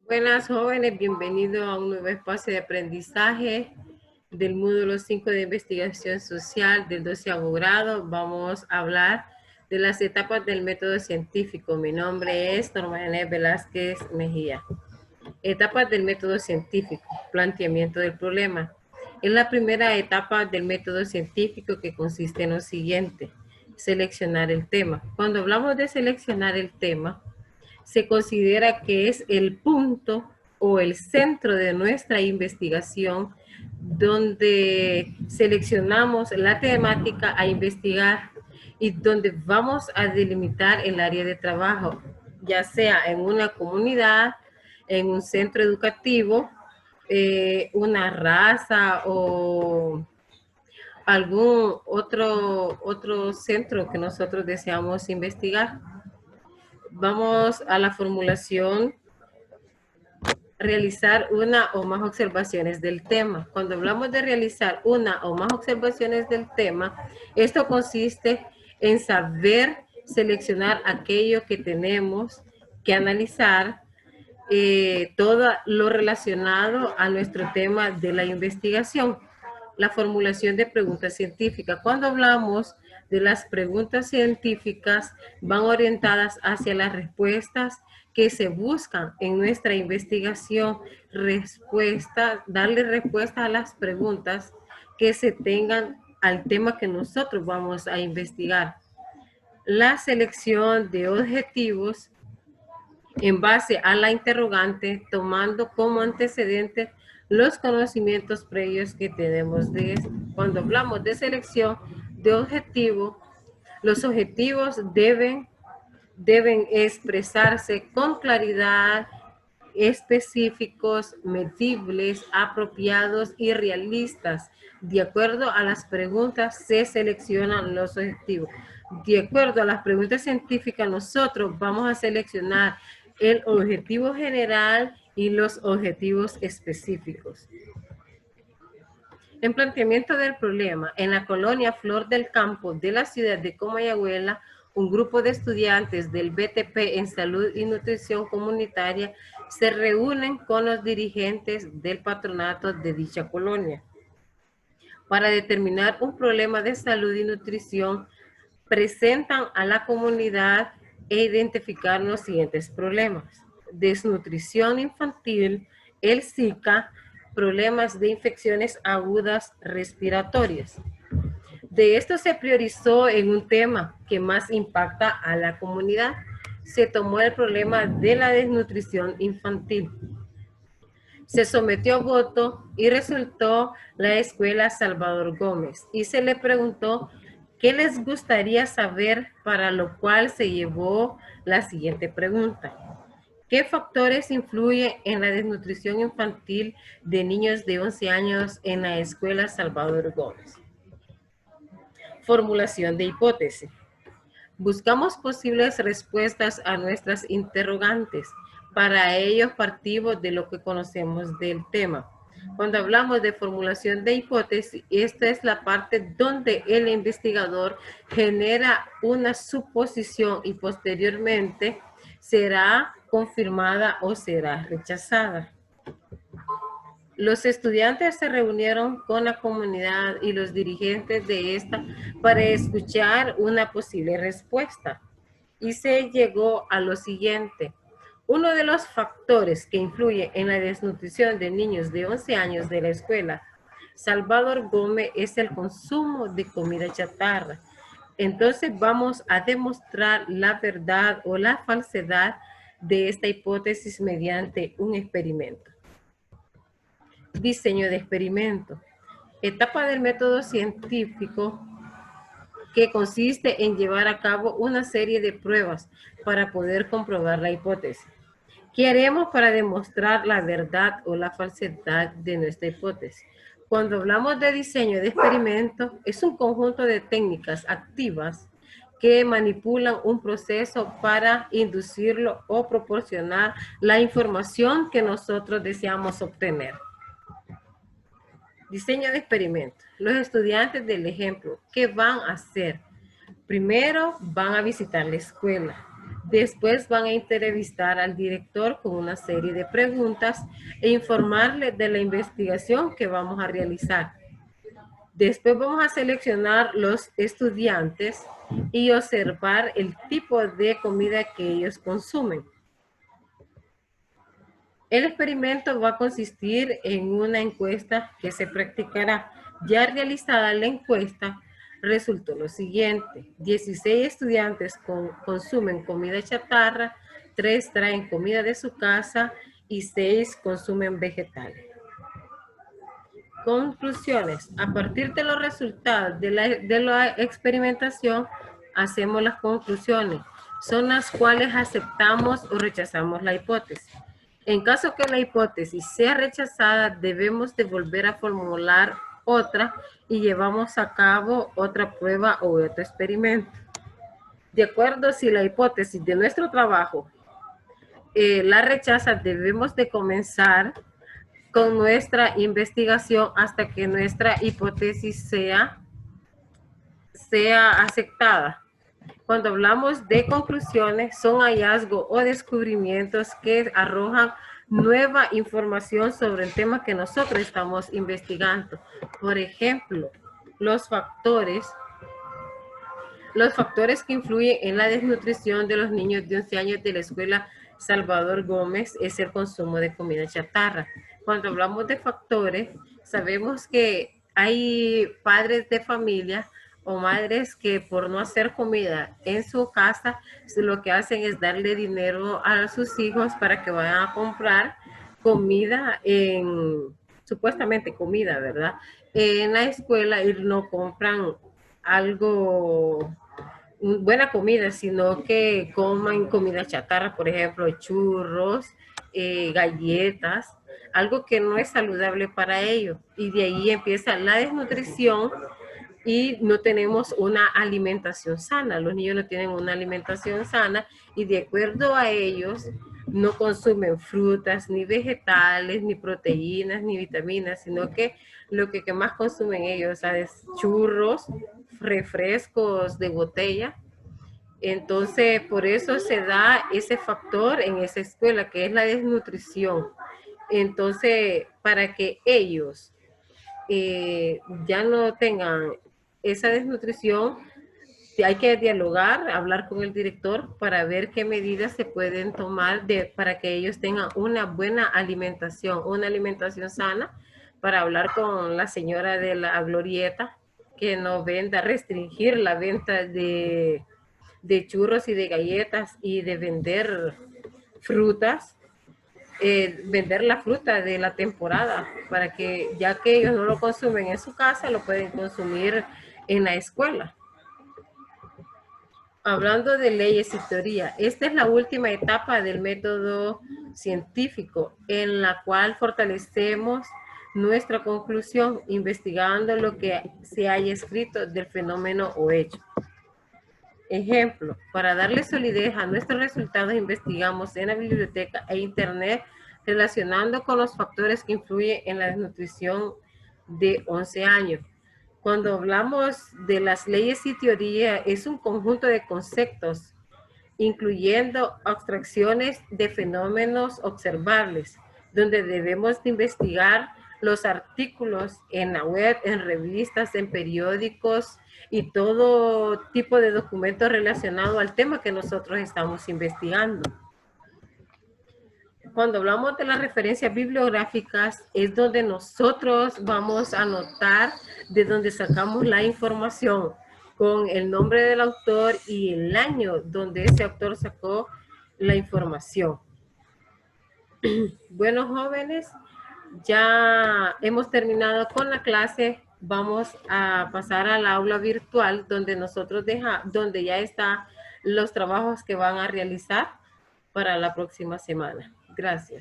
Buenas jóvenes, bienvenidos a un nuevo espacio de aprendizaje del módulo 5 de investigación social del 12º grado. Vamos a hablar de las etapas del método científico. Mi nombre es Norma Inés Velázquez Mejía. Etapas del método científico, planteamiento del problema. Es la primera etapa del método científico que consiste en lo siguiente: seleccionar el tema. Cuando hablamos de seleccionar el tema, se considera que es el punto o el centro de nuestra investigación donde seleccionamos la temática a investigar y donde vamos a delimitar el área de trabajo, ya sea en una comunidad, en un centro educativo, una raza o algún otro centro que nosotros deseamos investigar. Vamos a la formulación: realizar una o más observaciones del tema. Cuando hablamos de realizar una o más observaciones del tema, esto consiste en saber seleccionar aquello que tenemos que analizar, todo lo relacionado a nuestro tema de la investigación. La formulación de preguntas científicas. Cuando hablamos de las preguntas científicas, van orientadas hacia las respuestas que se buscan en nuestra investigación, darle respuesta a las preguntas que se tengan al tema que nosotros vamos a investigar. La selección de objetivos en base a la interrogante, tomando como antecedente los conocimientos previos que tenemos de esto. Cuando hablamos de selección de objetivo, los objetivos deben expresarse con claridad, específicos, medibles, apropiados y realistas. De acuerdo a las preguntas se seleccionan los objetivos. De acuerdo a las preguntas científicas, nosotros vamos a seleccionar el objetivo general y los objetivos específicos. En planteamiento del problema, en la colonia Flor del Campo de la ciudad de Comayagüela, un grupo de estudiantes del BTP en Salud y Nutrición Comunitaria se reúnen con los dirigentes del patronato de dicha colonia para determinar un problema de salud y nutrición. Presentan a la comunidad e identificar los siguientes problemas: desnutrición infantil, el Zika, problemas de infecciones agudas respiratorias. De esto se priorizó en un tema que más impacta a la comunidad. Se tomó el problema de la desnutrición infantil. Se sometió a voto y resultó la escuela Salvador Gómez y se le preguntó qué les gustaría saber, para lo cual se llevó la siguiente pregunta: ¿qué factores influyen en la desnutrición infantil de niños de 11 años en la escuela Salvador Gómez? Formulación de hipótesis. Buscamos posibles respuestas a nuestras interrogantes. Para ello partimos de lo que conocemos del tema. Cuando hablamos de formulación de hipótesis, esta es la parte donde el investigador genera una suposición y posteriormente será confirmada o será rechazada. Los estudiantes se reunieron con la comunidad y los dirigentes de esta para escuchar una posible respuesta. Y se llegó a lo siguiente: uno de los factores que influye en la desnutrición de niños de 11 años de la escuela Salvador Gómez es el consumo de comida chatarra. Entonces vamos a demostrar la verdad o la falsedad de esta hipótesis mediante un experimento. Diseño de experimento. Etapa del método científico que consiste en llevar a cabo una serie de pruebas para poder comprobar la hipótesis. ¿Qué haremos para demostrar la verdad o la falsedad de nuestra hipótesis? Cuando hablamos de diseño de experimento, es un conjunto de técnicas activas que manipulan un proceso para inducirlo o proporcionar la información que nosotros deseamos obtener. Diseño de experimento. Los estudiantes del ejemplo, ¿qué van a hacer? Primero van a visitar la escuela. Después van a entrevistar al director con una serie de preguntas e informarle de la investigación que vamos a realizar. Después vamos a seleccionar los estudiantes y observar el tipo de comida que ellos consumen. El experimento va a consistir en una encuesta que se practicará. Ya realizada la encuesta, resultó lo siguiente: 16 estudiantes consumen comida chatarra, 3 traen comida de su casa y 6 consumen vegetales. Conclusiones. A partir de los resultados de la experimentación, hacemos las conclusiones. Son las cuales aceptamos o rechazamos la hipótesis. En caso que la hipótesis sea rechazada, debemos de volver a formular otra y llevamos a cabo otra prueba o otro experimento. De acuerdo, si la hipótesis de nuestro trabajo la rechaza, debemos de comenzar con nuestra investigación hasta que nuestra hipótesis sea aceptada. Cuando hablamos de conclusiones, son hallazgos o descubrimientos que arrojan nueva información sobre el tema que nosotros estamos investigando. Por ejemplo, los factores que influyen en la desnutrición de los niños de 11 años de la escuela Salvador Gómez es el consumo de comida chatarra. Cuando hablamos de factores, sabemos que hay padres de familia o madres que por no hacer comida en su casa, lo que hacen es darle dinero a sus hijos para que vayan a comprar comida supuestamente comida, ¿verdad? En la escuela y no compran algo, buena comida, sino que coman comida chatarra, por ejemplo, churros, galletas, algo que no es saludable para ellos. Y de ahí empieza la desnutrición y no tenemos una alimentación sana. Los niños no tienen una alimentación sana y de acuerdo a ellos no consumen frutas, ni vegetales, ni proteínas, ni vitaminas, sino que lo que más consumen ellos es churros, refrescos de botella. Entonces, por eso se da ese factor en esa escuela, que es la desnutrición. Entonces, para que ellos ya no tengan esa desnutrición, hay que dialogar, hablar con el director para ver qué medidas se pueden tomar para que ellos tengan una buena alimentación, una alimentación sana, para hablar con la señora de la glorieta que no venda, restringir la venta de churros y de galletas y de vender frutas, vender la fruta de la temporada para que ya que ellos no lo consumen en su casa, lo pueden consumir en la escuela. Hablando de leyes y teoría, esta es la última etapa del método científico en la cual fortalecemos nuestra conclusión investigando lo que se haya escrito del fenómeno o hecho. Ejemplo, para darle solidez a nuestros resultados, investigamos en la biblioteca e internet relacionando con los factores que influyen en la desnutrición de 11 años. Cuando hablamos de las leyes y teoría, es un conjunto de conceptos, incluyendo abstracciones de fenómenos observables, donde debemos de investigar los artículos en la web, en revistas, en periódicos y todo tipo de documentos relacionados al tema que nosotros estamos investigando. Cuando hablamos de las referencias bibliográficas, es donde nosotros vamos a anotar de dónde sacamos la información con el nombre del autor y el año donde ese autor sacó la información. Bueno, jóvenes, ya hemos terminado con la clase. Vamos a pasar al aula virtual donde donde ya están los trabajos que van a realizar para la próxima semana. Gracias.